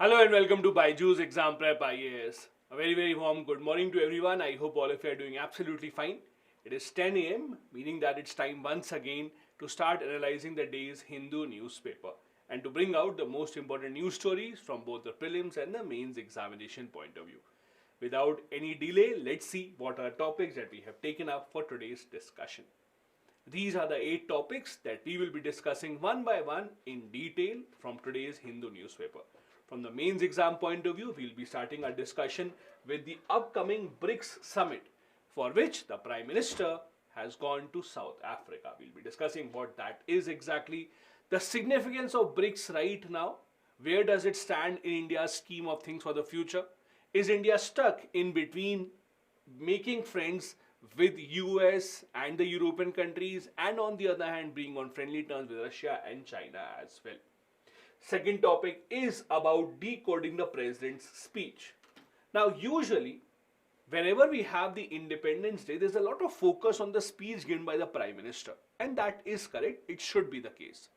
Hello and welcome to BYJU'S Exam Prep IAS. A very warm good morning to everyone. I hope all of you are doing absolutely fine. It is 10 a.m. meaning that it's time once again to start analyzing the day's Hindu newspaper and to bring out the most important news stories from both the prelims and the mains examination point of view. Without any delay, let's see what are topics that we have taken up for today's discussion. These are the 8 topics that we will be discussing one by one in detail from today's Hindu newspaper. From the mains exam point of view, we'll be starting our discussion with the upcoming BRICS summit, for which the Prime Minister has gone to South Africa. We'll be discussing what that is exactly, the significance of BRICS right now, where does it stand in India's scheme of things for the future? Is India stuck in between making friends with US and the European countries, and on the other hand being on friendly terms with Russia and China as well? Second topic is about decoding the president's speech. Now, usually, whenever we have the Independence Day, there's a lot of focus on the speech given by the Prime Minister. And that is correct, it should be the case.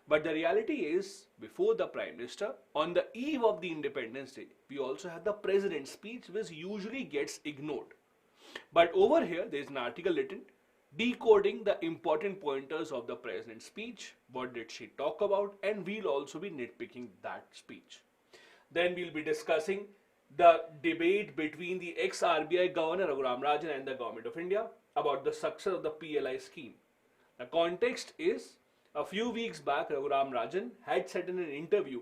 But the reality is, before the Prime Minister, on the eve of the Independence Day, we also have the President's speech, which usually gets ignored. But over here, there's an article written, decoding the important pointers of the President's speech, what did she talk about, and we'll also be nitpicking that speech. Then we'll be discussing the debate between the ex-RBI Governor Raghuram Rajan and the Government of India about the success of the PLI scheme. The context is, a few weeks back Raghuram Rajan had said in an interview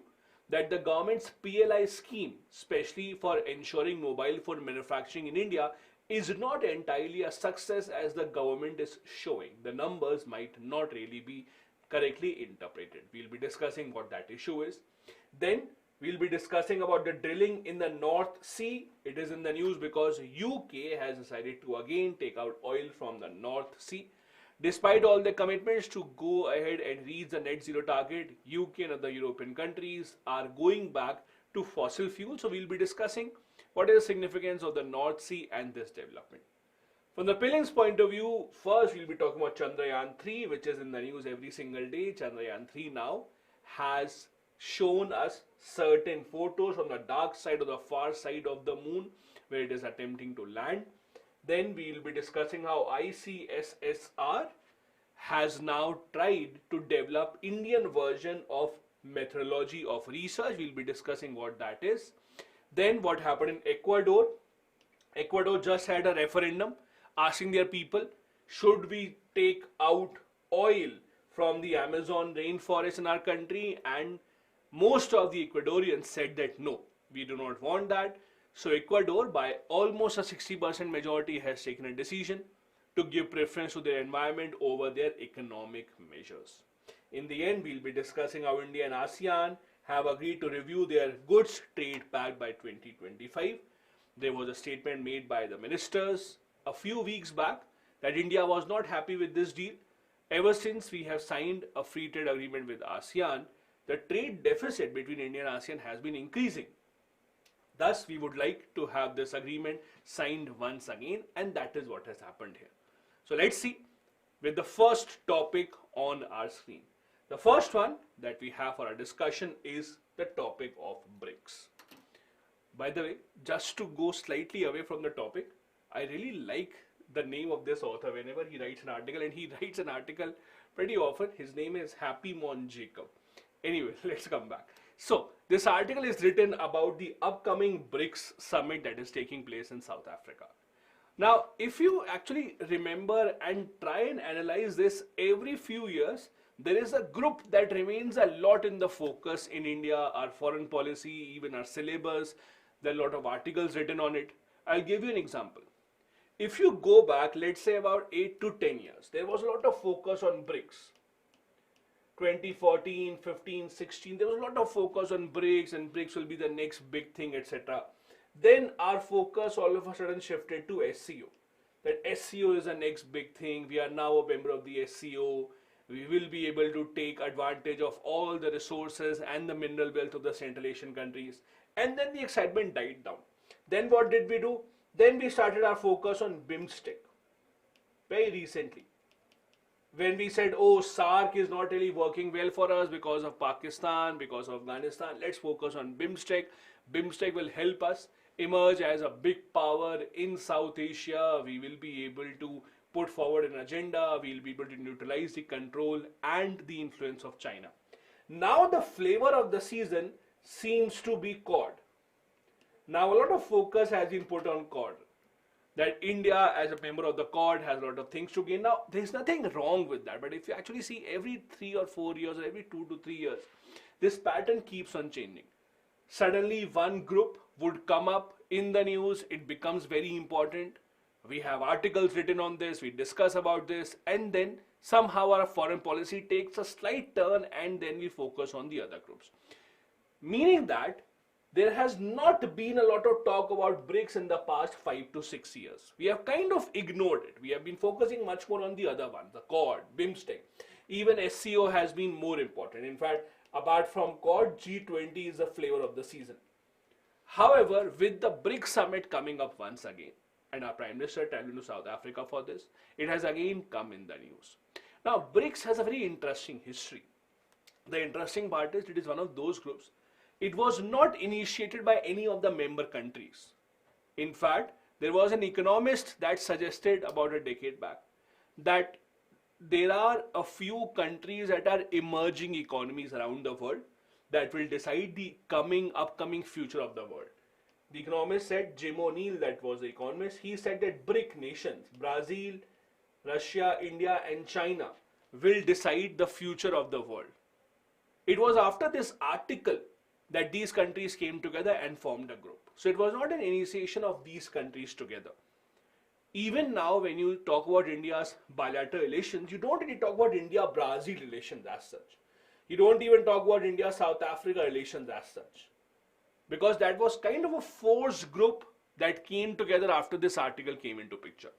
that the government's PLI scheme, especially for ensuring mobile phone manufacturing in India, is not entirely a success as the government is showing. The numbers might not really be correctly interpreted. We'll be discussing what that issue is. Then we'll be discussing about the drilling in the North Sea. It is in the news because UK has decided to again take out oil from the North Sea. Despite all the commitments to go ahead and reach the net zero target, UK and other European countries are going back to fossil fuel. So we'll be discussing what is the significance of the North Sea and this development. From the prelims point of view, first we'll be talking about Chandrayaan 3, which is in the news every single day. Chandrayaan 3 now has shown us certain photos from the dark side or the far side of the moon where it is attempting to land. Then we will be discussing how ICSSR has now tried to develop Indian version of methodology of research. We'll be discussing what that is. Then what happened in Ecuador? Ecuador just had a referendum asking their people, should we take out oil from the Amazon rainforest in our country? And most of the Ecuadorians said that no, we do not want that. So Ecuador, by almost a 60% majority, has taken a decision to give preference to their environment over their economic measures. In the end, we'll be discussing how India and ASEAN have agreed to review their goods trade pact by 2025. There was a statement made by the ministers a few weeks back that India was not happy with this deal. Ever since we have signed a free trade agreement with ASEAN, the trade deficit between India and ASEAN has been increasing. Thus, we would like to have this agreement signed once again, and that is what has happened here. So let's see with the first topic on our screen. The first one that we have for our discussion is the topic of BRICS. By the way, just to go slightly away from the topic, I really like the name of this author whenever he writes an article, and he writes an article pretty often. His name is Happy Mon Jacob. Anyway, let's come back. So, this article is written about the upcoming BRICS summit that is taking place in South Africa. Now, if you actually remember and try and analyze this, every few years, there is a group that remains a lot in the focus in India, our foreign policy, even our syllabus. There are a lot of articles written on it. I'll give you an example. If you go back, let's say about 8 to 10 years, there was a lot of focus on BRICS. 2014, 15, 16, there was a lot of focus on BRICS, and BRICS will be the next big thing, etc. Then our focus all of a sudden shifted to SCO. That SCO is the next big thing. We are now a member of the SCO. We will be able to take advantage of all the resources and the mineral wealth of the Central Asian countries. And then the excitement died down. Then what did we do? Then we started our focus on BIMSTEC very recently. when we said, oh, SARC is not really working well for us because of Pakistan, because of Afghanistan, let's focus on BIMSTEC. BIMSTEC will help us emerge as a big power in South Asia. We will be able to put forward an agenda. We will be able to neutralize the control and the influence of China. Now the flavor of the season seems to be Quad. Now a lot of focus has been put on Quad. That India as a member of the Quad has a lot of things to gain. Now there's nothing wrong with that, but if you actually see every 3 or 4 years or every 2 to 3 years, this pattern keeps on changing. Suddenly one group would come up in the news, it becomes very important. We have articles written on this, we discuss about this, and then somehow our foreign policy takes a slight turn and then we focus on the other groups. Meaning that there has not been a lot of talk about BRICS in the past 5 to 6 years. We have kind of ignored it. We have been focusing much more on the other ones, the Quad, BIMSTEC. Even SCO has been more important. In fact, apart from Quad, G20 is the flavor of the season. However, with the BRICS summit coming up once again, and our Prime Minister traveling to South Africa for this, it has again come in the news. Now, BRICS has a very interesting history. The interesting part is it is one of those groups. It was not initiated by any of the member countries. In fact, there was an economist that suggested about a decade back that there are a few countries that are emerging economies around the world that will decide the upcoming future of the world. The economist said, Jim O'Neill, that was the economist, he said that BRIC nations, Brazil, Russia, India and China will decide the future of the world. It was after this article that these countries came together and formed a group. So it was not an initiation of these countries together. Even now when you talk about India's bilateral relations, you don't really talk about India-Brazil relations as such. You don't even talk about India-South Africa relations as such. Because that was kind of a forced group that came together after this article came into picture.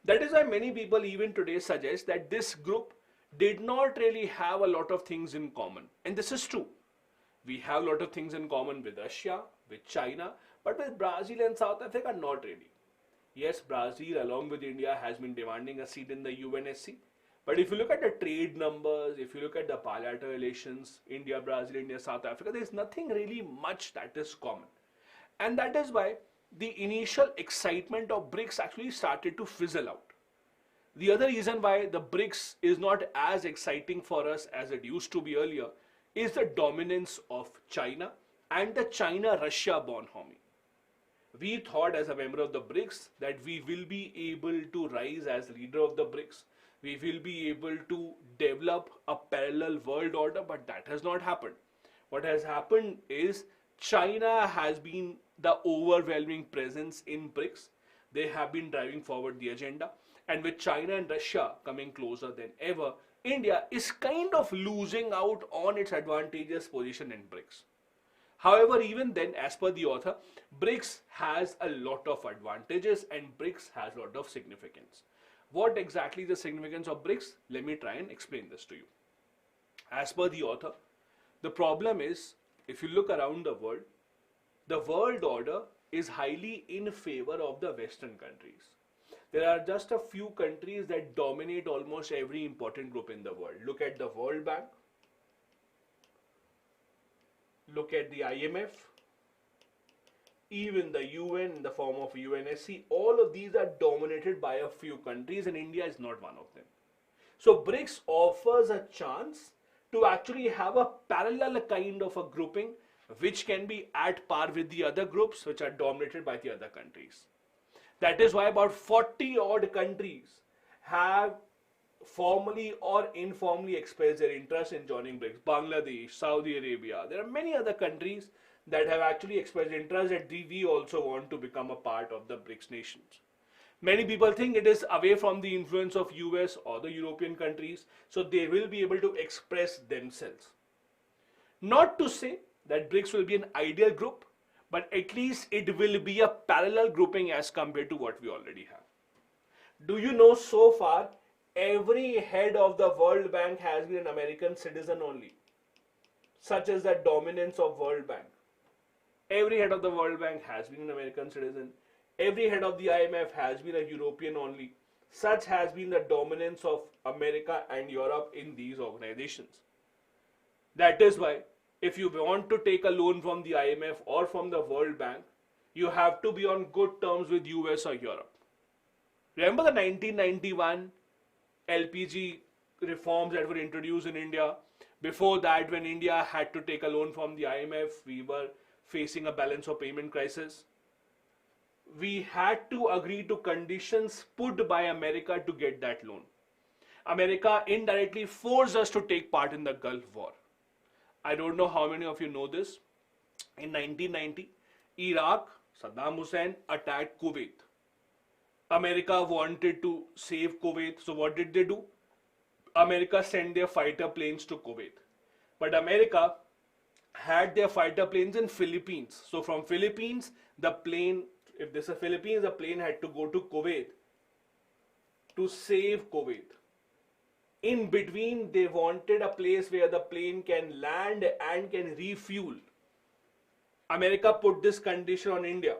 That is why many people even today suggest that this group did not really have a lot of things in common. And this is true. We have a lot of things in common with Russia, with China, but with Brazil and South Africa, not really. Yes, Brazil along with India has been demanding a seat in the UNSC. But if you look at the trade numbers, if you look at the bilateral relations, India, Brazil, India, South Africa, there is nothing really much that is common. And that is why the initial excitement of BRICS actually started to fizzle out. The other reason why the BRICS is not as exciting for us as it used to be earlier is the dominance of China and the China-Russia bonhomie. We thought as a member of the BRICS that we will be able to rise as leader of the BRICS. We will be able to develop a parallel world order, but that has not happened. What has happened is China has been the overwhelming presence in BRICS. They have been driving forward the agenda. And with China and Russia coming closer than ever, India is kind of losing out on its advantageous position in BRICS. However, even then, as per the author, BRICS has a lot of advantages and BRICS has a lot of significance. What exactly is the significance of BRICS? Let me try and explain this to you. As per the author, the problem is, if you look around the world order is highly in favor of the Western countries. There are just a few countries that dominate almost every important group in the world. Look at the World Bank. Look at the IMF. Even the UN in the form of UNSC. All of these are dominated by a few countries and India is not one of them. So BRICS offers a chance to actually have a parallel kind of a grouping which can be at par with the other groups which are dominated by the other countries. That is why about 40 odd countries have formally or informally expressed their interest in joining BRICS. Bangladesh, Saudi Arabia, there are many other countries that have actually expressed interest that we also want to become a part of the BRICS nations. Many people think it is away from the influence of US or the European countries, so they will be able to express themselves. Not to say that BRICS will be an ideal group, but at least it will be a parallel grouping as compared to what we already have. Do you know so far every head of the World Bank has been an American citizen only? Such as the dominance of World Bank. Every head of the World Bank has been an American citizen. Every head of the IMF has been a European only. Such has been the dominance of America and Europe in these organizations. That is why, if you want to take a loan from the IMF or from the World Bank, you have to be on good terms with US or Europe. Remember the 1991 LPG reforms that were introduced in India? Before that, when India had to take a loan from the IMF, we were facing a balance of payment crisis. We had to agree to conditions put by America to get that loan. America indirectly forced us to take part in the Gulf War. I don't know how many of you know this. In 1990, Iraq, Saddam Hussein attacked Kuwait. America wanted to save Kuwait, so what did they do? America sent their fighter planes to Kuwait. But America had their fighter planes in Philippines. So from Philippines, the plane, if this is Philippines, the plane had to go to Kuwait to save Kuwait. In between, they wanted a place where the plane can land and can refuel. America put this condition on India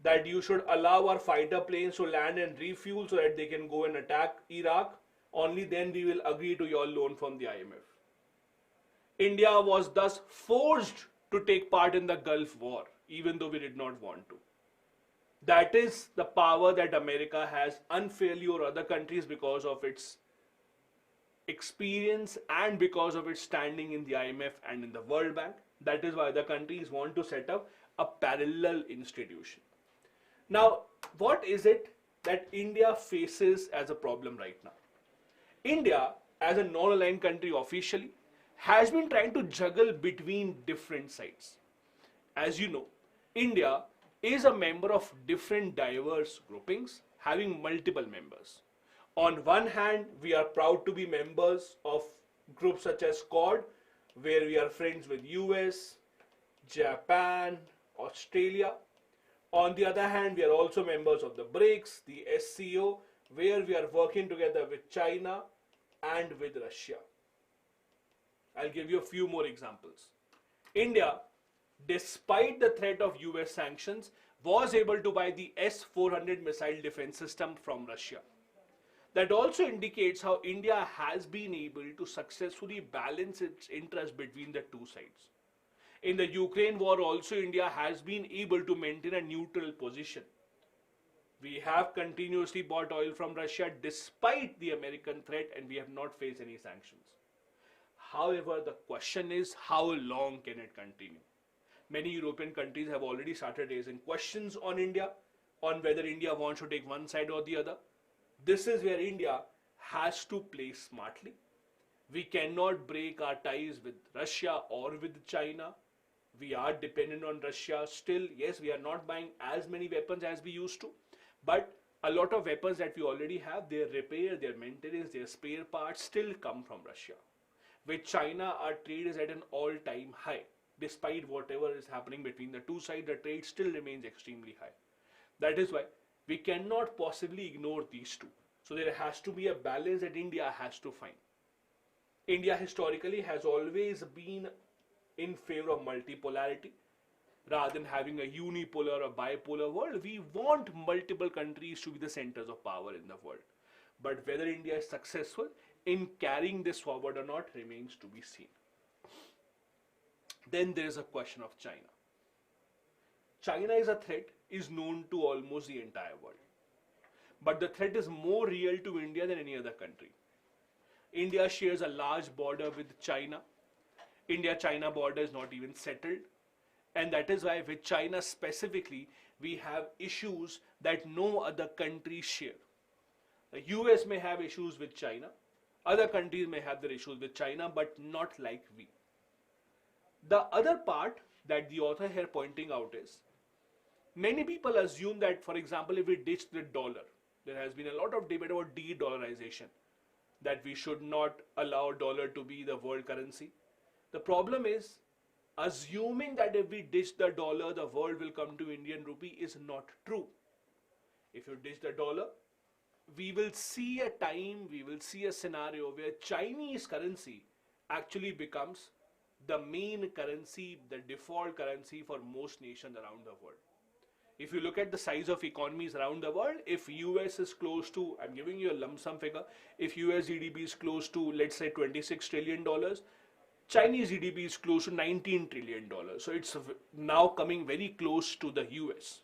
that you should allow our fighter planes to land and refuel so that they can go and attack Iraq. Only then we will agree to your loan from the IMF. India was thus forced to take part in the Gulf War, even though we did not want to. That is the power that America has unfairly over other countries because of its experience and because of its standing in the IMF and in the World Bank. That is why the countries want to set up a parallel institution. Now, what is it that India faces as a problem right now? India, as a non-aligned country officially, has been trying to juggle between different sides. As you know, India is a member of different diverse groupings having multiple members. On one hand, we are proud to be members of groups such as Quad, where we are friends with US, Japan, Australia. On the other hand, we are also members of the BRICS, the SCO, where we are working together with China and with Russia. I'll give you a few more examples. India, despite the threat of US sanctions, was able to buy the S-400 missile defense system from Russia. That also indicates how India has been able to successfully balance its interest between the two sides. In the Ukraine war also, India has been able to maintain a neutral position. We have continuously bought oil from Russia despite the American threat, and we have not faced any sanctions. However, the question is, how long can it continue? Many European countries have already started raising questions on India, on whether India wants to take one side or the other. This is where India has to play smartly. We cannot break our ties with Russia or with China. We are dependent on Russia still. Yes, we are not buying as many weapons as we used to, but a lot of weapons that we already have, their repair, their maintenance, their spare parts still come from Russia. With China, our trade is at an all-time high. Despite whatever is happening between the two sides, the trade still remains extremely high. That is why we cannot possibly ignore these two. So there has to be a balance that India has to find. India historically has always been in favor of multipolarity. Rather than having a unipolar or bipolar world, we want multiple countries to be the centers of power in the world. But whether India is successful in carrying this forward or not remains to be seen. Then there is a question of China. China is a threat is known to almost the entire world. But the threat is more real to India than any other country. India shares a large border with China. India-China border is not even settled. And that is why with China specifically, we have issues that no other countries share. The US may have issues with China. Other countries may have their issues with China, but not like we. The other part that the author here pointing out is, many people assume that, for example, if we ditch the dollar, there has been a lot of debate about de-dollarization, that we should not allow dollar to be the world currency. The problem is, assuming that if we ditch the dollar, the world will come to Indian rupee is not true. If you ditch the dollar, we will see a time, we will see a scenario where Chinese currency actually becomes the main currency, the default currency for most nations around the world. If you look at the size of economies around the world, if US is close to, I'm giving you a lump sum figure, if US GDP is close to, let's say, $26 trillion, Chinese GDP is close to $19 trillion. So it's now coming very close to the US.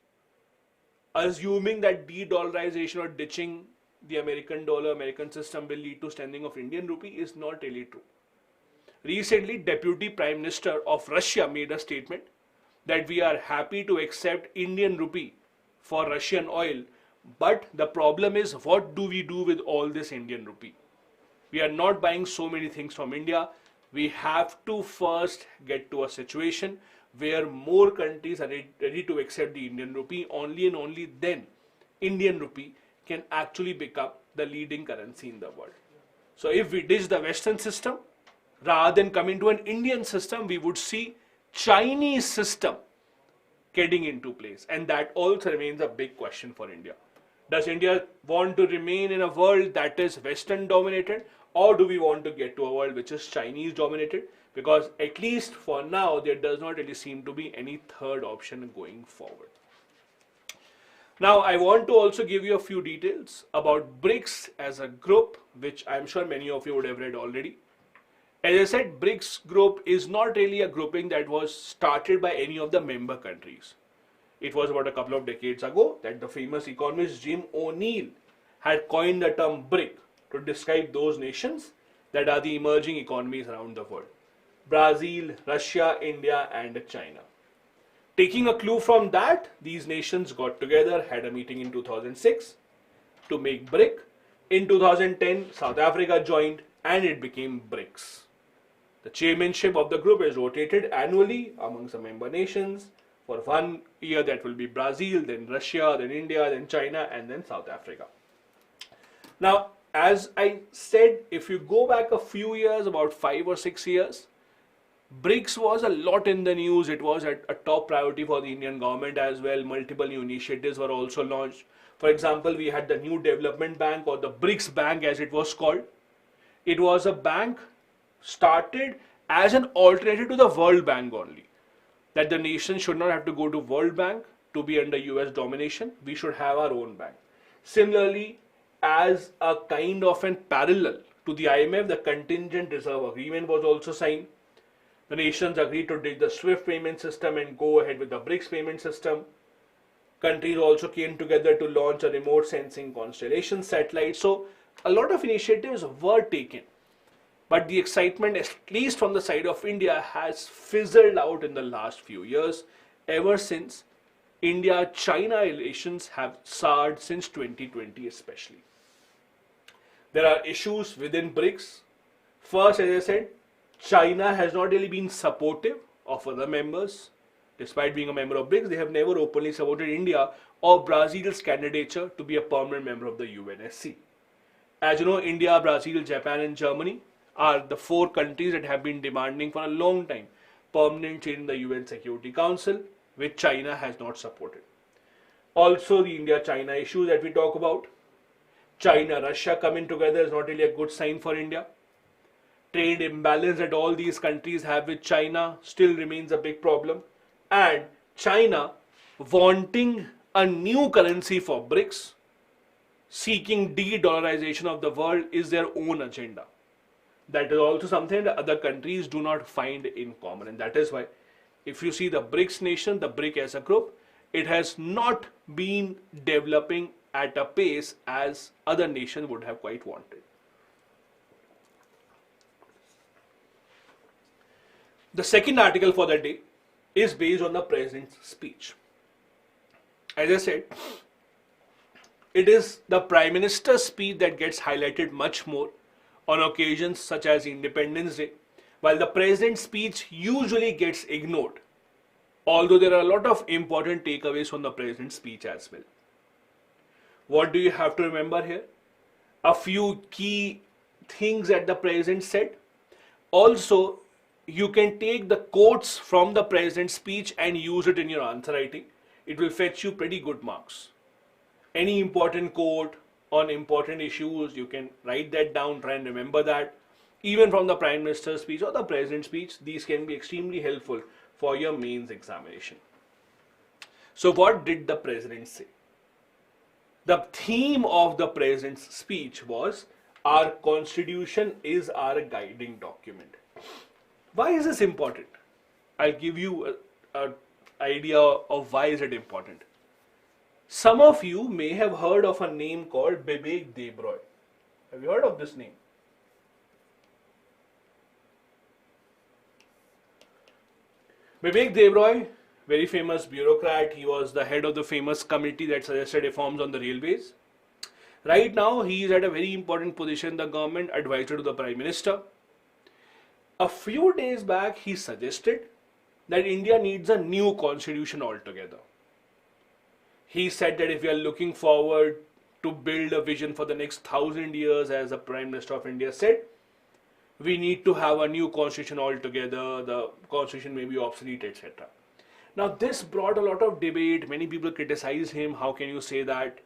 Assuming that de-dollarization or ditching the American dollar, American system will lead to strengthening of Indian rupee is not really true. Recently, Deputy Prime Minister of Russia made a statement that we are happy to accept Indian rupee for Russian oil, but the problem is, what do we do with all this Indian rupee? We are not buying so many things from India. We have to first get to a situation where more countries are ready to accept the Indian rupee. Only and only then Indian rupee can actually become the leading currency in the world. So if we ditch the Western system, rather than coming to an Indian system, we would see Chinese system getting into place. And that also remains a big question for India. Does India want to remain in a world that is Western dominated, or do we want to get to a world which is Chinese dominated? Because at least for now, there does not really seem to be any third option going forward. Now, I want to also give you a few details about BRICS as a group, which I'm sure many of you would have read already. As I said, BRICS group is not really a grouping that was started by any of the member countries. It was about a couple of decades ago that the famous economist Jim O'Neill had coined the term BRIC to describe those nations that are the emerging economies around the world. Brazil, Russia, India, and China. Taking a clue from that, these nations got together, had a meeting in 2006 to make BRIC. In 2010, South Africa joined and it became BRICS. The chairmanship of the group is rotated annually amongst the member nations. For 1 year that will be Brazil, then Russia, then India, then China, and then South Africa. Now, as I said, if you go back a few years, about 5 or 6 years, BRICS was a lot in the news. It was a top priority for the Indian government as well. Multiple new initiatives were also launched. For example, we had the New Development Bank, or the BRICS Bank as it was called. It was a bank started as an alternative to the World Bank only. That the nation should not have to go to World Bank to be under US domination. We should have our own bank. Similarly, as a kind of an parallel to the IMF, the Contingent Reserve Agreement was also signed. The nations agreed to ditch the SWIFT payment system and go ahead with the BRICS payment system. Countries also came together to launch a remote sensing constellation satellite. So a lot of initiatives were taken. But the excitement, at least from the side of India, has fizzled out in the last few years, ever since India-China relations have soured since 2020 especially. There are issues within BRICS. First, as I said, China has not really been supportive of other members. Despite being a member of BRICS, they have never openly supported India or Brazil's candidature to be a permanent member of the UNSC. As you know, India, Brazil, Japan, and Germany are the 4 countries that have been demanding for a long time permanent seat in the UN Security Council, which China has not supported. Also, the India-China issue that we talk about. China-Russia coming together is not really a good sign for India. Trade imbalance that all these countries have with China still remains a big problem. And China wanting a new currency for BRICS, seeking de-dollarization of the world, is their own agenda. That is also something that other countries do not find in common. And that is why, if you see the BRICS nation, the BRIC as a group, it has not been developing at a pace as other nations would have quite wanted. The second article for the day is based on the President's speech. As I said, it is the Prime Minister's speech that gets highlighted much more on occasions such as Independence Day, while the President's speech usually gets ignored, although there are a lot of important takeaways from the President's speech as well. What do you have to remember here? A few key things that the President said. Also, you can take the quotes from the President's speech and use it in your answer writing. It will fetch you pretty good marks. Any important quote on important issues, you can write that down, try and remember that. Even from the Prime Minister's speech or the President's speech, these can be extremely helpful for your mains examination. So what did the president say? The theme of the president's speech was, our constitution is our guiding document. Why is this important? I'll give you an idea of why is it important. Some of you may have heard of a name called Bibek Debroy. Have you heard of this name? Bibek Debroy, very famous bureaucrat. He was the head of the famous committee that suggested reforms on the railways. Right now, he is at a very important position in the government, advisor to the Prime Minister. A few days back, he suggested that India needs a new constitution altogether. He said that if we are looking forward to build a vision for the next 1,000 years, as the Prime Minister of India said, we need to have a new constitution altogether, the constitution may be obsolete, etc. Now this brought a lot of debate, many people criticized him, how can you say that?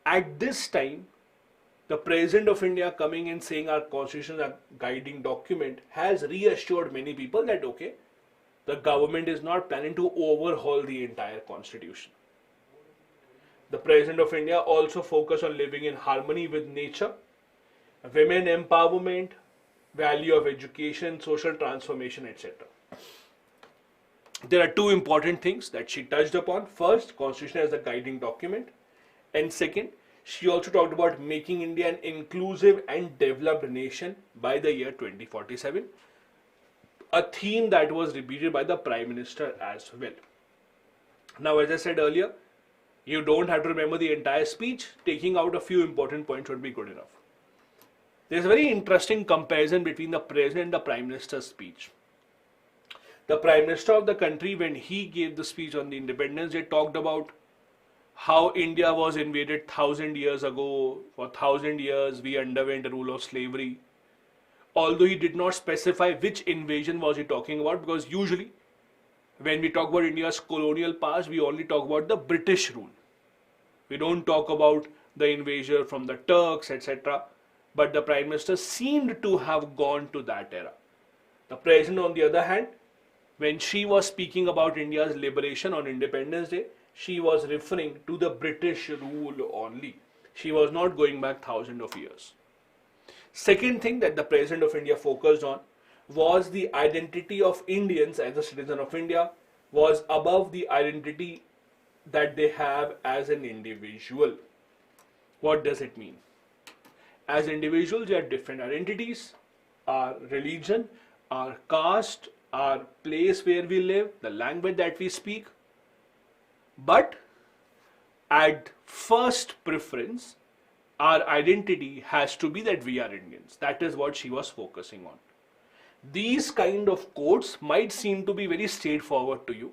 At this time, the President of India coming and saying our constitution is a guiding document has reassured many people that okay, the government is not planning to overhaul the entire constitution. The President of India also focused on living in harmony with nature, women empowerment, value of education, social transformation, etc. There are two important things that she touched upon. First, constitution as a guiding document, and second, she also talked about making India an inclusive and developed nation by the year 2047, a theme that was repeated by the Prime Minister as well. Now, as I said earlier, you don't have to remember the entire speech. Taking out a few important points would be good enough. There's a very interesting comparison between the President and the Prime Minister's speech. The Prime Minister of the country, when he gave the speech on the independence, they talked about how India was invaded 1,000 years ago. For 1,000 years, we underwent a rule of slavery. Although he did not specify which invasion was he talking about, because usually when we talk about India's colonial past, we only talk about the British rule. We don't talk about the invasion from the Turks, etc. But the Prime Minister seemed to have gone to that era. The President, on the other hand, when she was speaking about India's liberation on Independence Day, she was referring to the British rule only. She was not going back thousands of years. Second thing that the President of India focused on was the identity of Indians as a citizen of India was above the identity that they have as an individual. What does it mean? As individuals, we have different identities, our religion, our caste, our place where we live, the language that we speak. But at first preference, our identity has to be that we are Indians. That is what she was focusing on. These kind of quotes might seem to be very straightforward to you,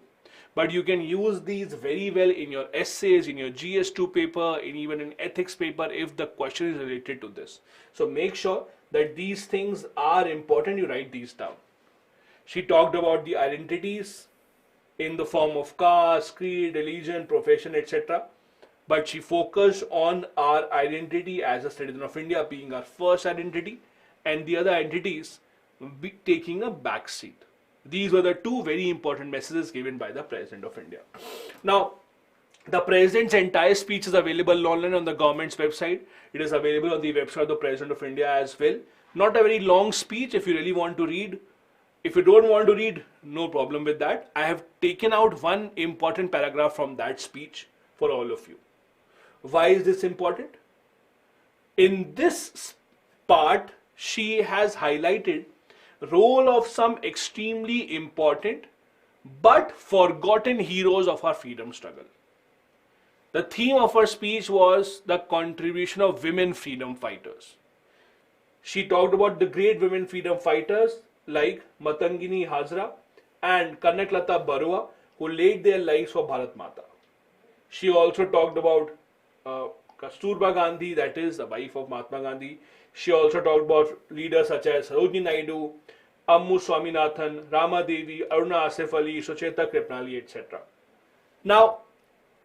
but you can use these very well in your essays, in your GS2 paper, and even in ethics paper if the question is related to this. So make sure that these things are important, you write these down. She talked about the identities in the form of caste, creed, religion, profession, etc. But she focused on our identity as a citizen of India being our first identity, and the other identities taking a back seat. These were the two very important messages given by the President of India. Now, the President's entire speech is available online on the government's website. It is available on the website of the President of India as well. Not a very long speech if you really want to read. If you don't want to read, no problem with that. I have taken out one important paragraph from that speech for all of you. Why is this important? In this part, she has highlighted role of some extremely important but forgotten heroes of our freedom struggle. The theme of her speech was the contribution of women freedom fighters. She talked about the great women freedom fighters like Matangini Hazra and Kanaklata Barua, who laid their lives for Bharat Mata. She also talked about Kasturba Gandhi, that is the wife of Mahatma Gandhi. She also talked about leaders such as Sarojini Naidu, Ammu Swaminathan, Rama Devi, Aruna Asif Ali, Sucheta Kripnali, etc. Now,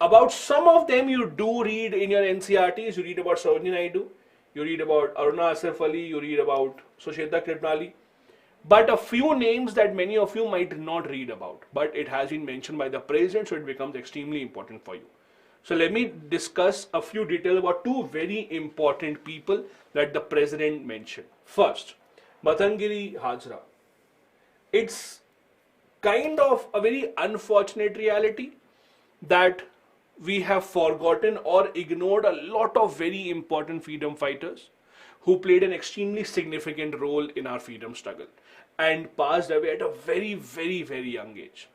about some of them you do read in your NCRTs. You read about Sarojini Naidu, you read about Aruna Asif Ali, you read about Sucheta Kripnali. but a few names that many of you might not read about, but it has been mentioned by the president, so it becomes extremely important for you. So let me discuss a few details about two very important people that the president mentioned. First, Matangiri Hajra. It's kind of a very unfortunate reality that we have forgotten or ignored a lot of very important freedom fighters who played an extremely significant role in our freedom struggle and passed away at a very, very, very young age.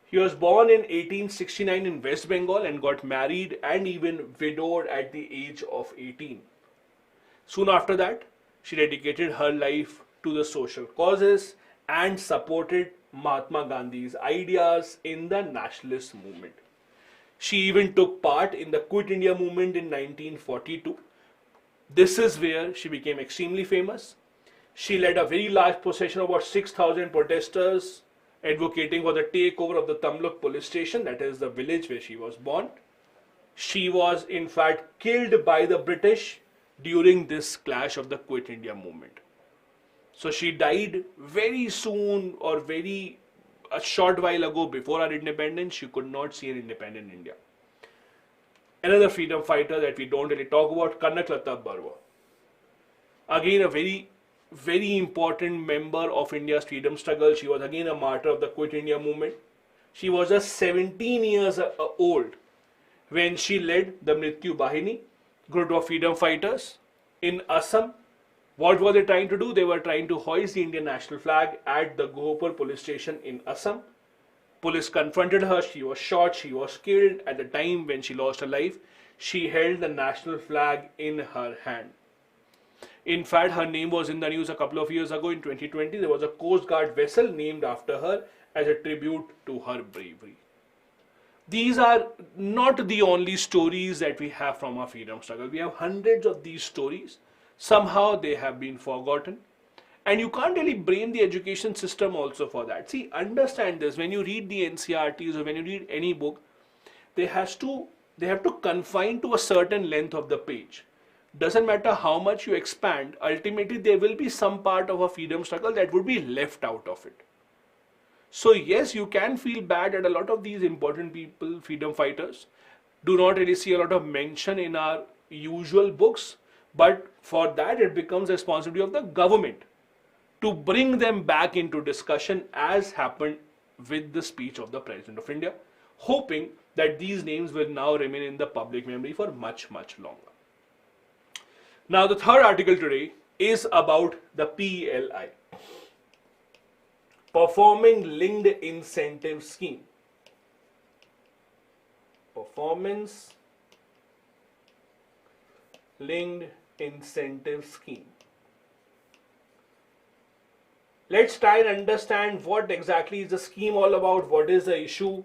He was born in 1869 in West Bengal and got married and even widowed at the age of 18. Soon after that, she dedicated her life to the social causes and supported Mahatma Gandhi's ideas in the nationalist movement. She even took part in the Quit India movement in 1942. This is where she became extremely famous. She led a very large procession of about 6,000 protesters advocating for the takeover of the Tamluk police station, that is the village where she was born. She was in fact killed by the British during this clash of the Quit India movement. So she died very soon or a short while ago before our independence. She could not see an independent India. Another freedom fighter that we don't really talk about, Kanaklata Barwa. Again, a very, very important member of India's freedom struggle. She was again a martyr of the Quit India movement. She was just 17 years old when she led the Mrityu Bahini, group of freedom fighters in Assam. What were they trying to do? They were trying to hoist the Indian national flag at the Gohapur police station in Assam. Police confronted her, she was shot, she was killed. At the time when she lost her life, she held the national flag in her hand. In fact, her name was in the news a couple of years ago in 2020. There was a Coast Guard vessel named after her as a tribute to her bravery. These are not the only stories that we have from our freedom struggle. We have hundreds of these stories. Somehow they have been forgotten. And you can't really blame the education system also for that. See, understand this. When you read the NCRTs or when you read any book, they have to confine to a certain length of the page. Doesn't matter how much you expand, ultimately there will be some part of a freedom struggle that would be left out of it. So yes, you can feel bad that a lot of these important people, freedom fighters, do not really see a lot of mention in our usual books, but for that it becomes the responsibility of the government to bring them back into discussion, as happened with the speech of the President of India, hoping that these names will now remain in the public memory for much, much longer. Now, the third article today is about the PLI, Performance Linked Incentive Scheme. Performance Linked Incentive Scheme. Let's try and understand what exactly is the scheme all about, what is the issue.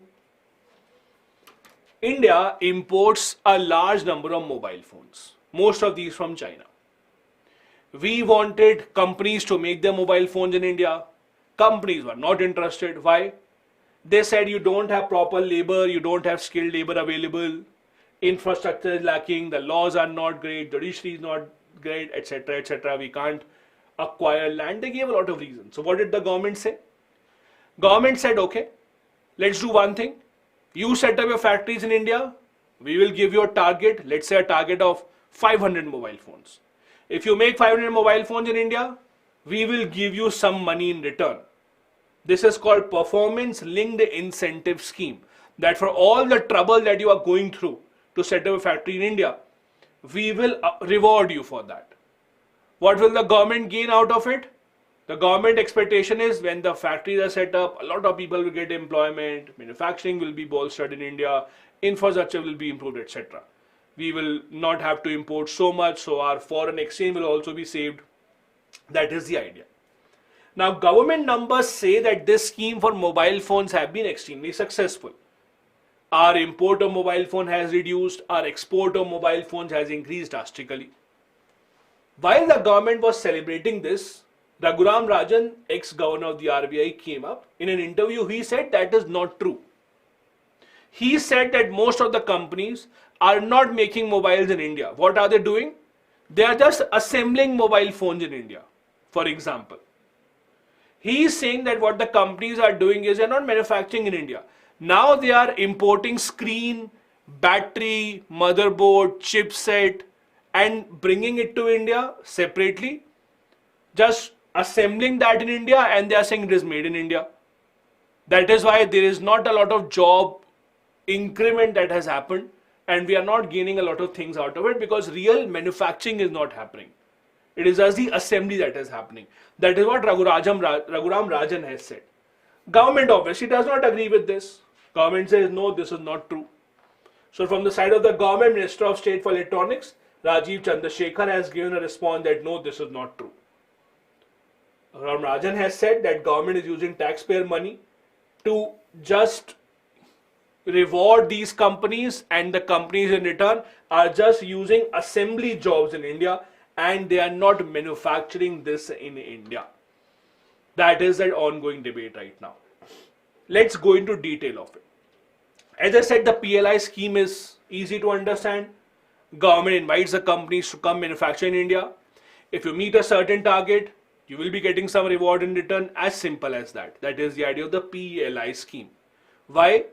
India imports a large number of mobile phones, most of these from China. We wanted companies to make their mobile phones in India. Companies were not interested. Why? They said you don't have proper labor, you don't have skilled labor available, infrastructure is lacking, the laws are not great, judiciary is not great, etc., etc. We can't acquire land. They gave a lot of reasons. So what did the government say? Government said, okay, let's do one thing. You set up your factories in India, we will give you a target, let's say a target of 500 mobile phones. If you make 500 mobile phones in India, we will give you some money in return. This is called Performance Linked Incentive Scheme. That for all the trouble that you are going through to set up a factory in India, we will reward you for that. What will the government gain out of it? The government expectation is when the factories are set up, a lot of people will get employment, manufacturing will be bolstered in India, infrastructure will be improved, etc. We will not have to import so much, so our foreign exchange will also be saved. That is the idea. Now, government numbers say that this scheme for mobile phones have been extremely successful. Our import of mobile phone has reduced, our export of mobile phones has increased drastically. While the government was celebrating this, Raghuram Rajan, ex-governor of the RBI, came up. In an interview, he said that is not true. He said that most of the companies are not making mobiles in India. What are they doing? They are just assembling mobile phones in India. for example. He is saying that what the companies are doing is they are not manufacturing in India. Now they are importing screen, battery, motherboard, chipset and bringing it to India separately, just assembling that in India, and they are saying it is made in India. That is why there is not a lot of job increment that has happened, and we are not gaining a lot of things out of it because real manufacturing is not happening. It is just the assembly that is happening. That is what Raghuram Rajan has said. Government obviously does not agree with this. Government says no, this is not true. So from the side of the government, Minister of State for Electronics, Rajiv Chandrasekhar, has given a response that no, this is not true. Raghuram Rajan has said that government is using taxpayer money to just reward these companies, and the companies in return are just using assembly jobs in India and they are not manufacturing this in India. That is an ongoing debate right now. Let's go into detail of it. As I said, the PLI scheme is easy to understand. Government invites the companies to come manufacture in India. If you meet a certain target, you will be getting some reward in return. As simple as that. That is the idea of the PLI scheme. Why?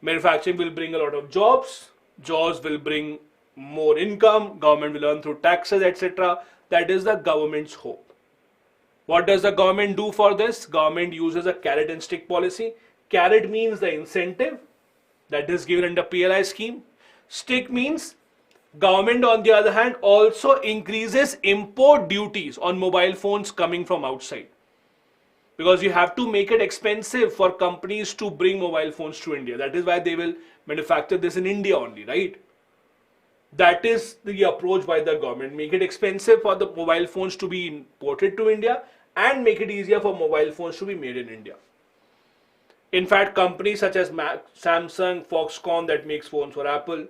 Manufacturing will bring a lot of jobs. Jobs will bring more income. Government will earn through taxes, etc. That is the government's hope. What does the government do for this? Government uses a carrot and stick policy. Carrot means the incentive that is given under PLI scheme. Stick means government, on the other hand, also increases import duties on mobile phones coming from outside. Because you have to make it expensive for companies to bring mobile phones to India. That is why they will manufacture this in India only, right? That is the approach by the government. Make it expensive for the mobile phones to be imported to India and make it easier for mobile phones to be made in India. In fact, companies such as Samsung, Foxconn that makes phones for Apple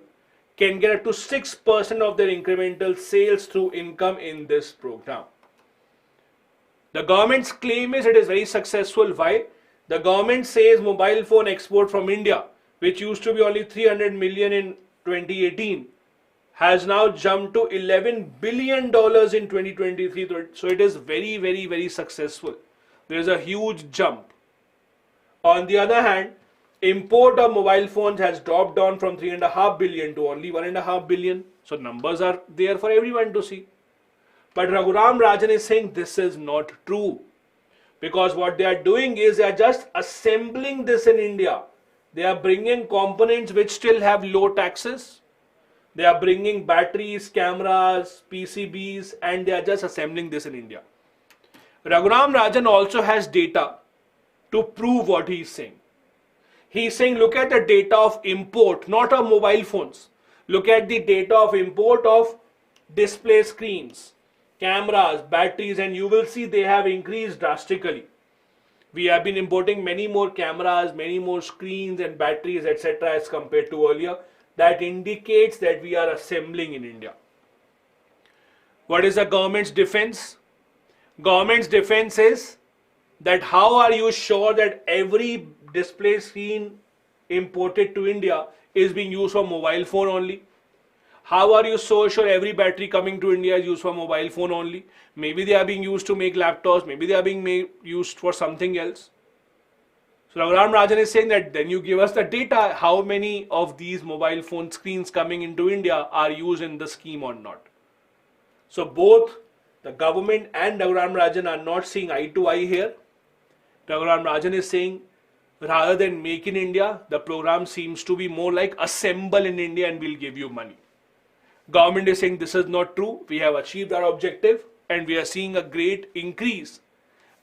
can get up to 6% of their incremental sales through income in this program. The government's claim is it is very successful. Why? The government says mobile phone export from India, which used to be only 300 million in 2018, has now jumped to $11 billion in 2023. So it is very, very, very successful. There is a huge jump. On the other hand, import of mobile phones has dropped down from 3.5 billion to only 1.5 billion. So numbers are there for everyone to see. But Raghuram Rajan is saying this is not true. Because what they are doing is they are just assembling this in India. They are bringing components which still have low taxes. They are bringing batteries, cameras, PCBs, and they are just assembling this in India. Raghuram Rajan also has data to prove what he is saying. He is saying look at the data of import, not of mobile phones. Look at the data of import of display screens, cameras, batteries, and you will see they have increased drastically. We have been importing many more cameras, many more screens and batteries, etc. as compared to earlier. That indicates that we are assembling in India. What is the government's defense? Government's defense is that how are you sure that every display screen imported to India is being used for mobile phone only? How are you so sure every battery coming to India is used for mobile phone only? Maybe they are being used to make laptops, maybe they are being used for something else. So Raghuram Rajan is saying that then you give us the data, how many of these mobile phone screens coming into India are used in the scheme or not. So both the government and Raghuram Rajan are not seeing eye to eye here. Raghuram Rajan is saying rather than make in India, the program seems to be more like assemble in India and we'll give you money. Government is saying this is not true. We have achieved our objective and we are seeing a great increase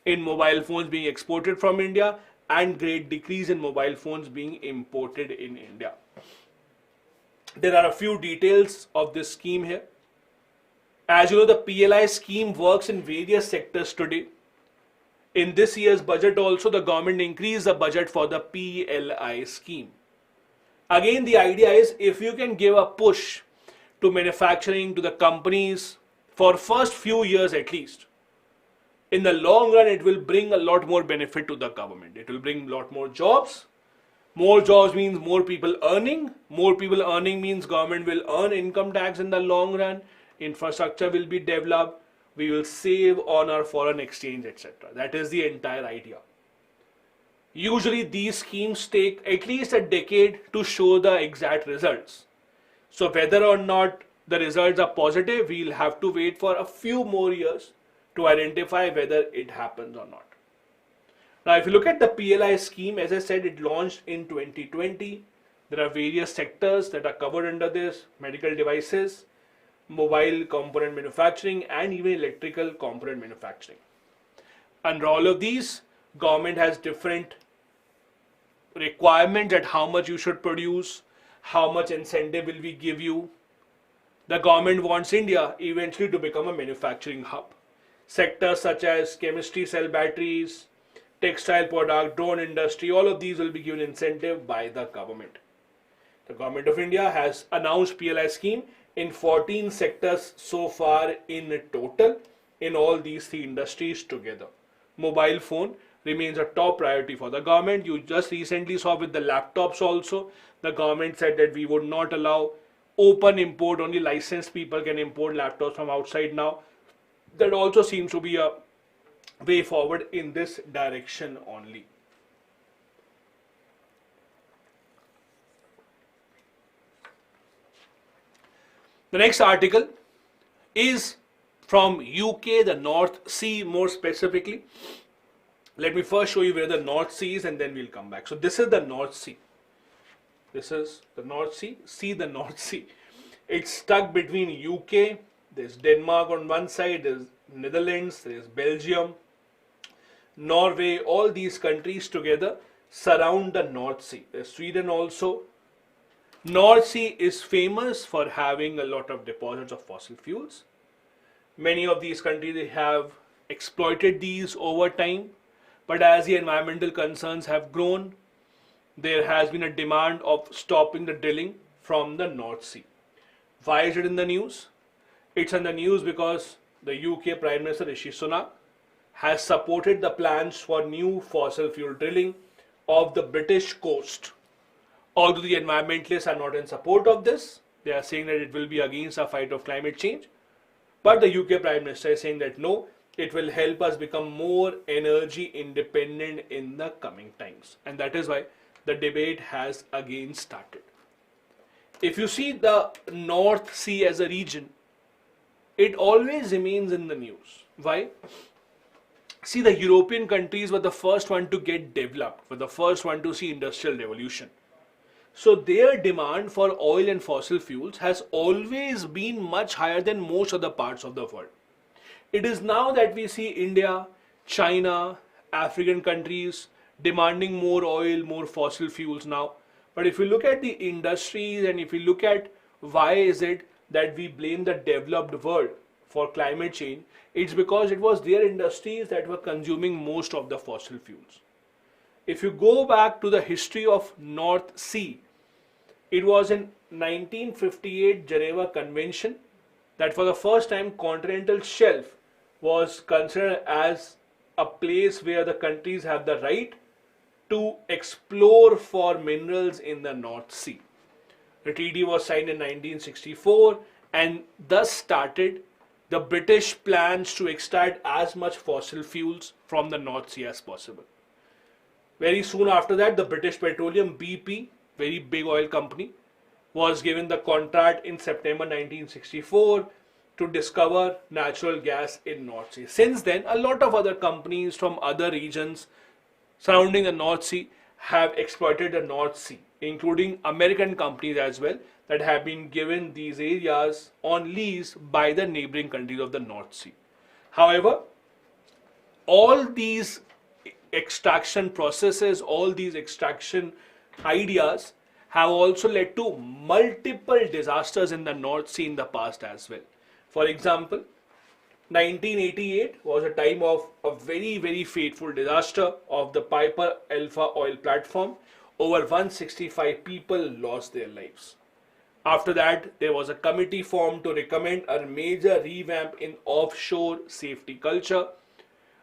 in mobile phones being exported from India and great decrease in mobile phones being imported in India. There are a few details of this scheme here. As you know, the PLI scheme works in various sectors today. In this year's budget also, the government increased the budget for the PLI scheme. Again, the idea is if you can give a push to manufacturing, to the companies for first few years at least, in the long run, it will bring a lot more benefit to the government. It will bring a lot more jobs. More jobs means more people earning. More people earning means government will earn income tax in the long run. Infrastructure will be developed. we will save on our foreign exchange, etc. That is the entire idea. Usually these schemes take at least a decade to show the exact results. So whether or not the results are positive, we'll have to wait for a few more years to identify whether it happens or not. Now, if you look at the PLI scheme, as I said, it launched in 2020. There are various sectors that are covered under this: medical devices, mobile component manufacturing, and even electrical component manufacturing. Under all of these, government has different requirements at how much you should produce, how much incentive will we give you. The government wants India eventually to become a manufacturing hub. Sectors such as chemistry, cell batteries, textile product, drone industry, all of these will be given incentive by the government. The government of India has announced PLI scheme in 14 sectors so far in total in all these three industries together. Mobile phone remains a top priority for the government. You just recently saw with the laptops also, the government said that we would not allow open import, only licensed people can import laptops from outside now. That also seems to be a way forward in this direction only. The next article is from UK, the North Sea more specifically. Let me first show you where the North Sea is and then we'll come back. So this is the North Sea. This is the North Sea. See the North Sea. It's stuck between UK, there's Denmark on one side, there's Netherlands, there's Belgium, Norway, all these countries together surround the North Sea. There's Sweden also. North Sea is famous for having a lot of deposits of fossil fuels. Many of these countries have exploited these over time, but as the environmental concerns have grown, there has been a demand of stopping the drilling from the North Sea. Why is it in the news? It's in the news because the UK Prime Minister Rishi Sunak has supported the plans for new fossil fuel drilling of the British coast. Although the environmentalists are not in support of this, they are saying that it will be against the fight of climate change. But the UK Prime Minister is saying that no, it will help us become more energy independent in the coming times. And that is why the debate has again started. If you see the North Sea as a region, it always remains in the news. Why? See, the European countries were the first one to get developed, were the first one to see industrial revolution. So their demand for oil and fossil fuels has always been much higher than most other parts of the world. It is now that we see India, China, African countries demanding more oil, more fossil fuels now. But if you look at the industries and if you look at why is it that we blame the developed world for climate change, it's because it was their industries that were consuming most of the fossil fuels. If you go back to the history of North Sea, it was in 1958 Geneva Convention that for the first time continental shelf was considered as a place where the countries have the right to explore for minerals in the North Sea. The treaty was signed in 1964 and thus started the British plans to extract as much fossil fuels from the North Sea as possible. Very soon after that, the British Petroleum, BP, very big oil company, was given the contract in September 1964 to discover natural gas in North Sea. Since then, a lot of other companies from other regions surrounding the North Sea have exploited the North Sea, including American companies as well that have been given these areas on lease by the neighboring countries of the North Sea. However, all these extraction processes, all these extraction ideas have also led to multiple disasters in the North Sea in the past as well. For example, 1988 was a time of a very, very fateful disaster of the Piper Alpha oil platform. Over 165 people lost their lives. After that, there was a committee formed to recommend a major revamp in offshore safety culture.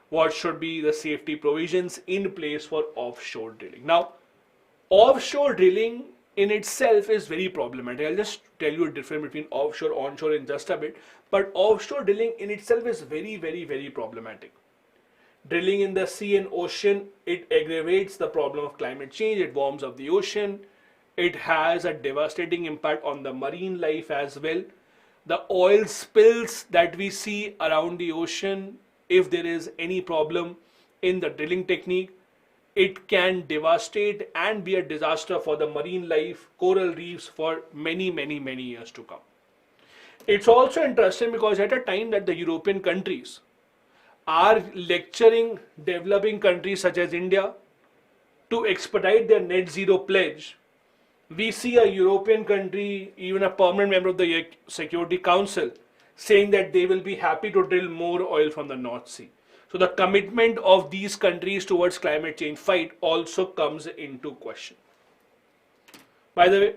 What should be the safety provisions in place for offshore drilling? Now, offshore drilling in itself is very problematic. I'll just tell you a difference between offshore, onshore in just a bit. But offshore drilling in itself is very problematic. Drilling in the sea and ocean, it aggravates the problem of climate change. It warms up the ocean. It has a devastating impact on the marine life as well. The oil spills that we see around the ocean, if there is any problem in the drilling technique, it can devastate and be a disaster for the marine life, coral reefs for many years to come. It's also interesting because at a time that the European countries are lecturing developing countries such as India to expedite their net zero pledge, we see a European country, even a permanent member of the Security Council, saying that they will be happy to drill more oil from the North Sea. So the commitment of these countries towards climate change fight also comes into question. By the way,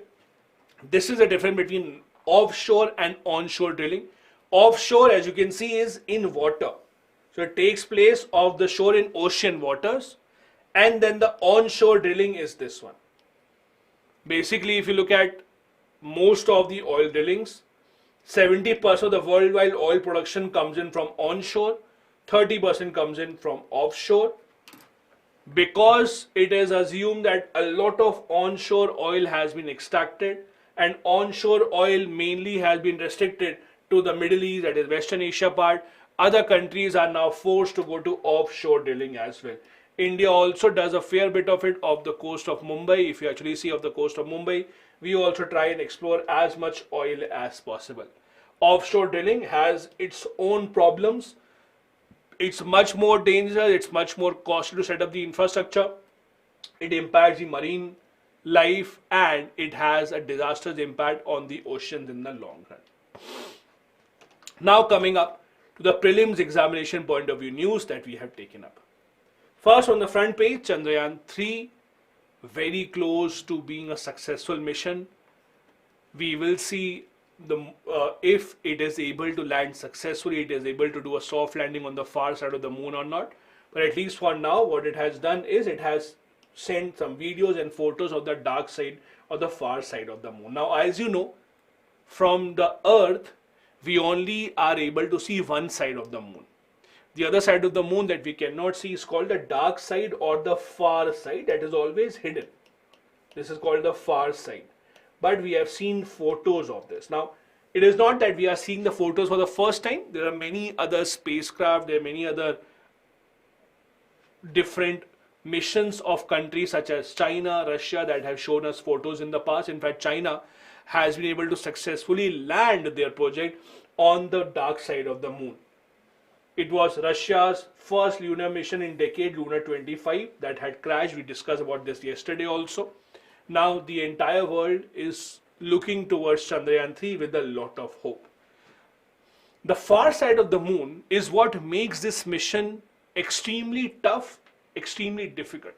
this is the difference between offshore and onshore drilling. Offshore, as you can see, is in water. So it takes place off the shore in ocean waters, and then the onshore drilling is this one. Basically, if you look at most of the oil drillings, 70% of the worldwide oil production comes in from onshore, 30% comes in from offshore, because it is assumed that a lot of onshore oil has been extracted, and onshore oil mainly has been restricted to the Middle East, that is Western Asia part. Other countries are now forced to go to offshore drilling as well. India also does a fair bit of it off the coast of Mumbai. If you actually see off the coast of Mumbai, we also try and explore as much oil as possible. Offshore drilling has its own problems. It's much more dangerous, it's much more costly to set up the infrastructure. It impacts the marine life, and it has a disastrous impact on the oceans in the long run. Now coming up to the prelims examination point of view news that we have taken up. First, on the front page, Chandrayaan 3, very close to being a successful mission. We will see if it is able to land successfully, it is able to do a soft landing on the far side of the moon or not. But at least for now, what it has done is it has sent some videos and photos of the dark side or the far side of the moon. Now, as you know, from the Earth, we only are able to see one side of the moon. The other side of the moon that we cannot see is called the dark side or the far side, that is always hidden. This is called the far side. But we have seen photos of this. Now, it is not that we are seeing the photos for the first time. There are many other spacecraft, there are many other different missions of countries such as China, Russia that have shown us photos in the past. In fact, China has been able to successfully land their project on the dark side of the moon. It was Russia's first lunar mission in decade, Lunar 25, that had crashed. We discussed about this yesterday also. Now the entire world is looking towards Chandrayaan 3 with a lot of hope. The far side of the moon is what makes this mission extremely tough, extremely difficult.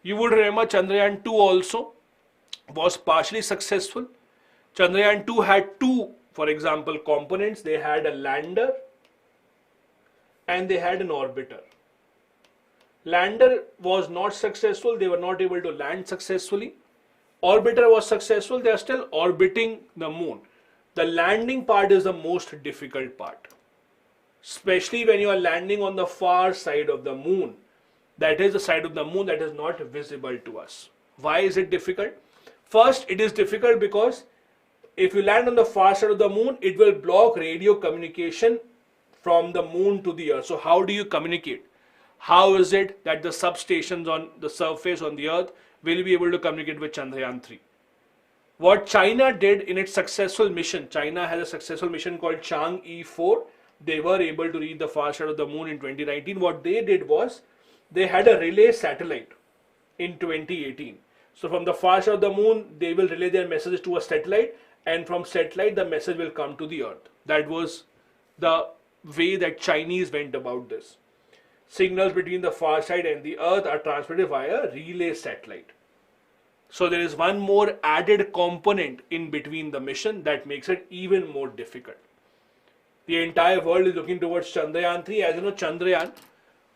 You would remember Chandrayaan 2 also was partially successful. Chandrayaan 2 had two, for example, components. They had a lander and they had an orbiter. Lander was not successful. They were not able to land successfully. Orbiter was successful. They are still orbiting the moon. The landing part is the most difficult part, especially when you are landing on the far side of the moon. That is the side of the moon that is not visible to us. Why is it difficult? First, it is difficult because if you land on the far side of the moon, it will block radio communication from the moon to the earth. So how do you communicate? How is it that the substations on the surface on the earth will be able to communicate with Chandrayaan 3? What China did in its successful mission, China has a successful mission called Chang'e 4. They were able to reach the far side of the moon in 2019. What they did was they had a relay satellite in 2018. So from the far side of the moon, they will relay their messages to a satellite, and from satellite the message will come to the earth. That was the way that Chinese went about this. Signals between the far side and the earth are transmitted via relay satellite. So there is one more added component in between the mission that makes it even more difficult. The entire world is looking towards Chandrayaan 3. As you know, Chandrayaan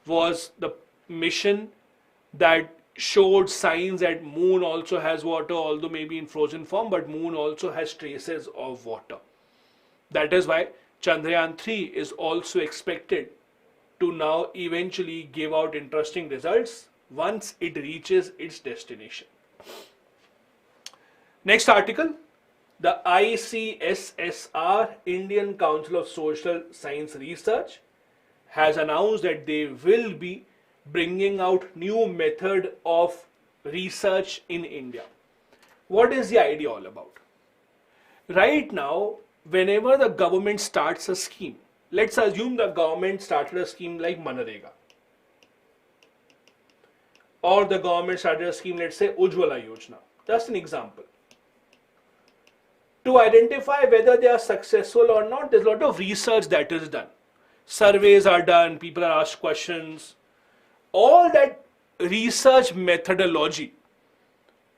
was the mission that showed signs that moon also has water, although maybe in frozen form, but moon also has traces of water. That is why Chandrayaan 3 is also expected to now eventually give out interesting results once it reaches its destination. Next article, the ICSSR, Indian Council of Social Science Research, has announced that they will be bringing out new method of research in India. What is the idea all about? Right now, whenever the government starts a scheme, let's assume the government started a scheme like Manarega, or the government started a scheme, let's say Ujjwala Yojana, just an example. To identify whether they are successful or not, there's a lot of research that is done. Surveys are done, people are asked questions. All that research methodology,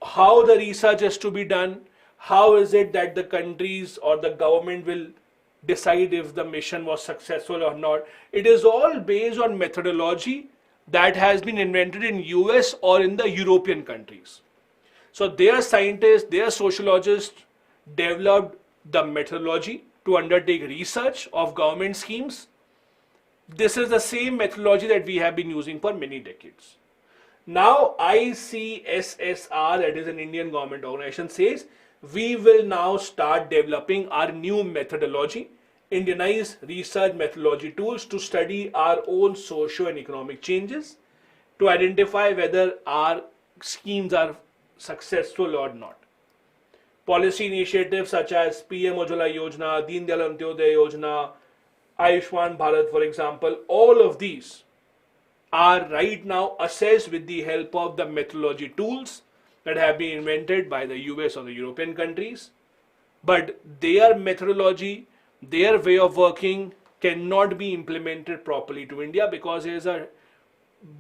how the research is to be done, how is it that the countries or the government will decide if the mission was successful or not, it is all based on methodology that has been invented in US or in the European countries. So their scientists, their sociologists developed the methodology to undertake research of government schemes. This is the same methodology that we have been using for many decades. Now ICSSR, that is an Indian government organization, says we will now start developing our new methodology, Indianized research methodology tools to study our own socio and economic changes, to identify whether our schemes are successful or not. Policy initiatives such as PM Ujjwala Yojana, Deen Dayal Antyodaya Yojana, Ayushman Bharat, for example, all of these are right now assessed with the help of the methodology tools that have been invented by the US or the European countries. But their methodology, their way of working cannot be implemented properly to India because there is a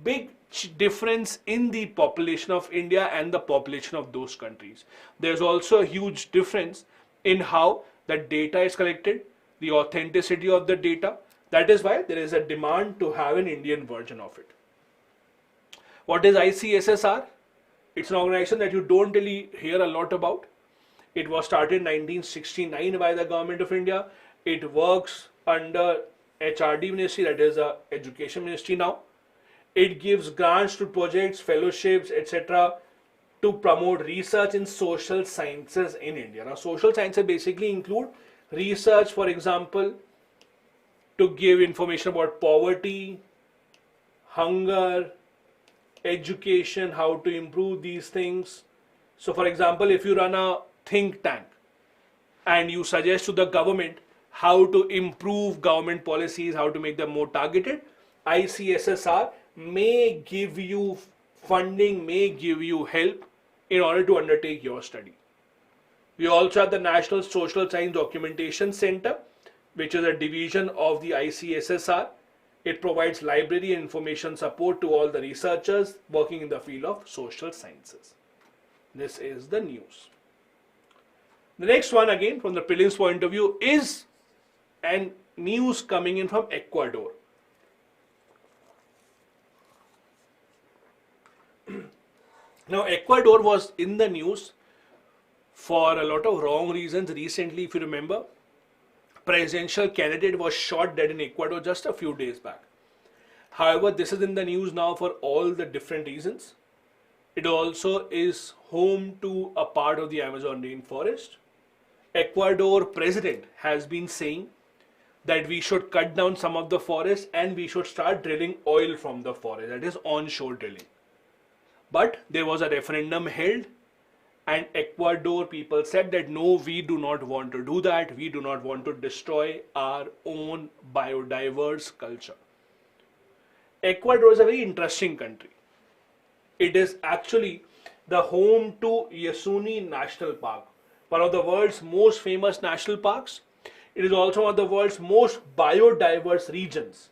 big difference in the population of India and the population of those countries. There's also a huge difference in how the data is collected, the authenticity of the data. That is why there is a demand to have an Indian version of it. What is ICSSR? It's an organization that you don't really hear a lot about. It was started in 1969 by the government of India. It works under HRD Ministry, that is the Education Ministry now. It gives grants to projects, fellowships, etc. to promote research in social sciences in India. Now, social sciences basically include research, for example, to give information about poverty, hunger, education, how to improve these things. So, for example, if you run a think tank and you suggest to the government how to improve government policies, how to make them more targeted, ICSSR may give you funding, may give you help in order to undertake your study. We also have the National Social Science Documentation Center, which is a division of the ICSSR. It provides library and information support to all the researchers working in the field of social sciences. This is the news. The next one, again from the prelims point of view, is an news coming in from Ecuador. Now, Ecuador was in the news for a lot of wrong reasons recently. If you remember, presidential candidate was shot dead in Ecuador just a few days back. However, this is in the news now for all the different reasons. It also is home to a part of the Amazon rainforest. Ecuador president has been saying that we should cut down some of the forest and we should start drilling oil from the forest, that is onshore drilling. But there was a referendum held and Ecuador people said that no, we do not want to do that. We do not want to destroy our own biodiverse culture. Ecuador is a very interesting country. It is actually the home to Yasuni National Park, one of the world's most famous national parks. It is also one of the world's most biodiverse regions.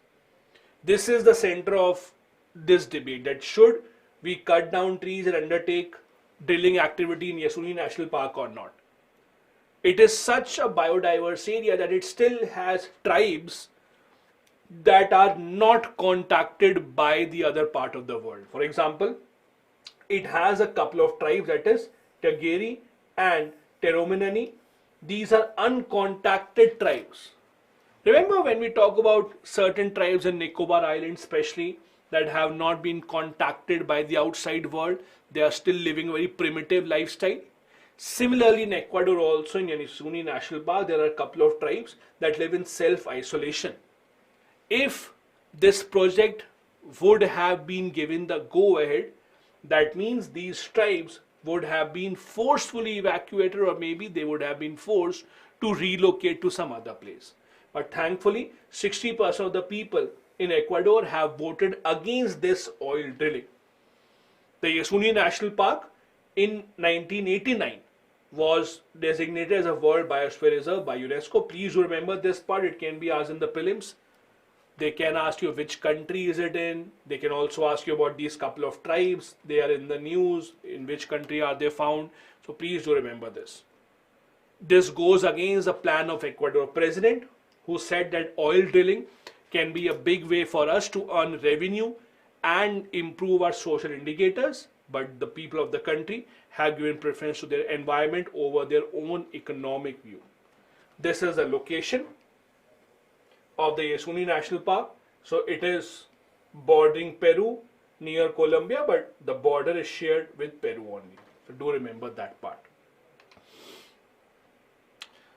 This is the center of this debate, that should we cut down trees and undertake drilling activity in Yasuni National Park or not. It is such a biodiverse area that it still has tribes that are not contacted by the other part of the world. For example, it has a couple of tribes, that is Tagari and Terominani. These are uncontacted tribes. Remember when we talk about certain tribes in Nicobar Islands especially that have not been contacted by the outside world, they are still living a very primitive lifestyle. Similarly in Ecuador also, in Yanisuni National Park, there are a couple of tribes that live in self-isolation. If this project would have been given the go-ahead, that means these tribes would have been forcefully evacuated, or maybe they would have been forced to relocate to some other place. But thankfully, 60% of the people in Ecuador have voted against this oil drilling. The Yasuni National Park in 1989 was designated as a World Biosphere Reserve by UNESCO. Please remember this part, it can be asked in the prelims. They can ask you which country is it in. They can also ask you about these couple of tribes. They are in the news. In which country are they found? So please do remember this. This goes against the plan of Ecuador president, who said that oil drilling can be a big way for us to earn revenue and improve our social indicators. But the people of the country have given preference to their environment over their own economic view. This is the location of the Yasuni National Park. So it is bordering Peru near Colombia, but the border is shared with Peru only. So do remember that part.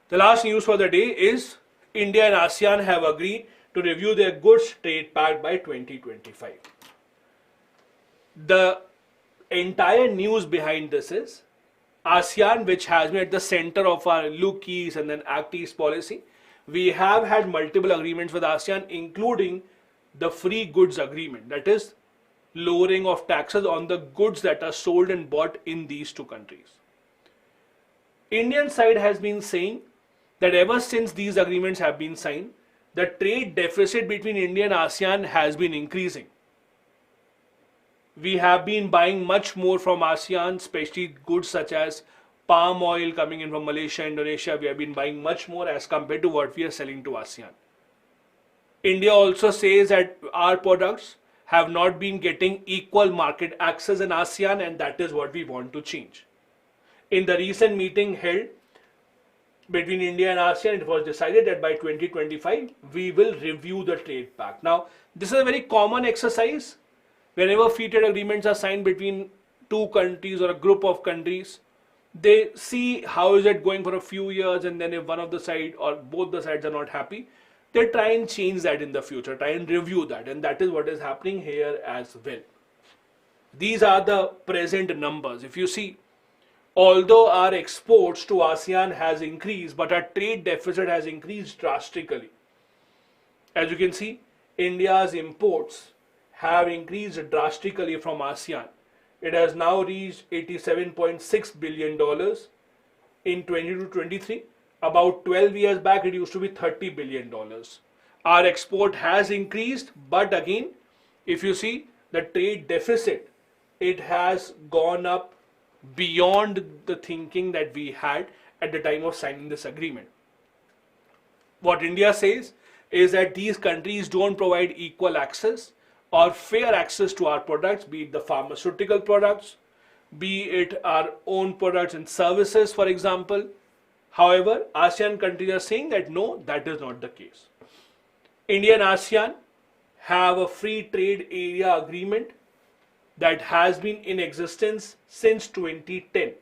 The last news for the day is India and ASEAN have agreed to review their goods trade pact by 2025. The entire news behind this is ASEAN, which has been at the center of our Look East and then Act East policy. We have had multiple agreements with ASEAN, including the free goods agreement, that is lowering of taxes on the goods that are sold and bought in these two countries. Indian side has been saying that ever since these agreements have been signed, the trade deficit between India and ASEAN has been increasing. We have been buying much more from ASEAN, especially goods such as palm oil coming in from Malaysia, Indonesia. We have been buying much more as compared to what we are selling to ASEAN. India also says that our products have not been getting equal market access in ASEAN, and that is what we want to change. In the recent meeting held between India and ASEAN, it was decided that by 2025, we will review the trade pact. Now, this is a very common exercise. Whenever free trade agreements are signed between two countries or a group of countries, they see how is it going for a few years, and then if one of the side or both the sides are not happy, they try and change that in the future, try and review that, and that is what is happening here as well. These are the present numbers. If you see, although our exports to ASEAN has increased, but our trade deficit has increased drastically. As you can see, India's imports have increased drastically from ASEAN. It has now reached $87.6 billion in 2022-23. About 12 years back, it used to be $30 billion. Our export has increased, but again, if you see the trade deficit, it has gone up beyond the thinking that we had at the time of signing this agreement. What India says is that these countries don't provide equal access or fair access to our products, be it the pharmaceutical products, be it our own products and services, for example. However, ASEAN countries are saying that no, that is not the case. India and ASEAN have a free trade area agreement that has been in existence since 2010.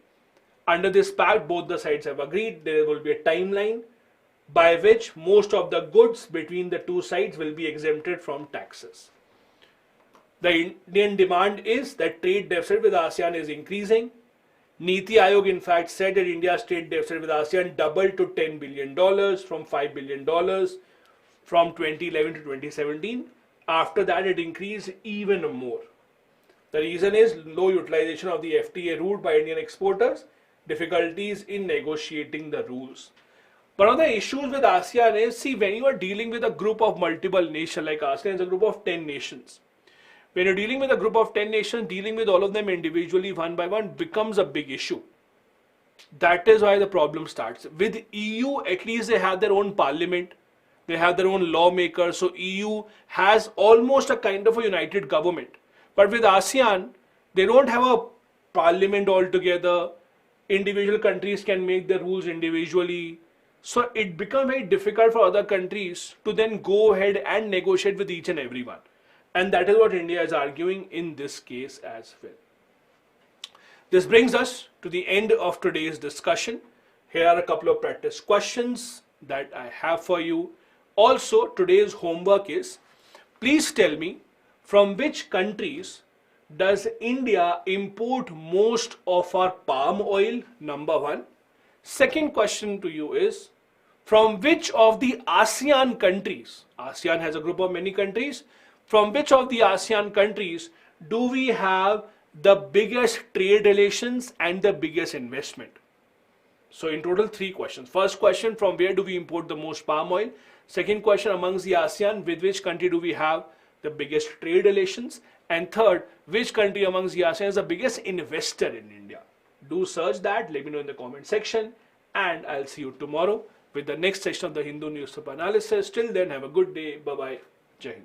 Under this pact, both the sides have agreed there will be a timeline by which most of the goods between the two sides will be exempted from taxes. The Indian demand is that trade deficit with ASEAN is increasing. Niti Aayog in fact said that India's trade deficit with ASEAN doubled to $10 billion from $5 billion from 2011 to 2017. After that, it increased even more. The reason is low utilization of the FTA route by Indian exporters, difficulties in negotiating the rules. One of the issues with ASEAN is, see, when you are dealing with a group of multiple nations, like ASEAN is a group of 10 nations. When you're dealing with a group of 10 nations, dealing with all of them individually, one by one, becomes a big issue. That is why the problem starts. With EU, at least they have their own parliament, they have their own lawmakers, so EU has almost a kind of a united government. But with ASEAN, they don't have a parliament altogether. Individual countries can make the rules individually. So it becomes very difficult for other countries to then go ahead and negotiate with each and everyone. And that is what India is arguing in this case as well. This brings us to the end of today's discussion. Here are a couple of practice questions that I have for you. Also, today's homework is, please tell me from which countries does India import most of our palm oil? Number one. Second question to you is, from which of the ASEAN countries, ASEAN has a group of many countries, from which of the ASEAN countries do we have the biggest trade relations and the biggest investment? So in total 3 questions. First question, from where do we import the most palm oil? Second question, amongst the ASEAN, with which country do we have the biggest trade relations? And third, which country amongst the ASEAN is the biggest investor in India? Do search that, let me know in the comment section, and I'll see you tomorrow with the next session of the Hindu Newspaper Analysis. Till then, have a good day. Bye-bye. Jai Hind.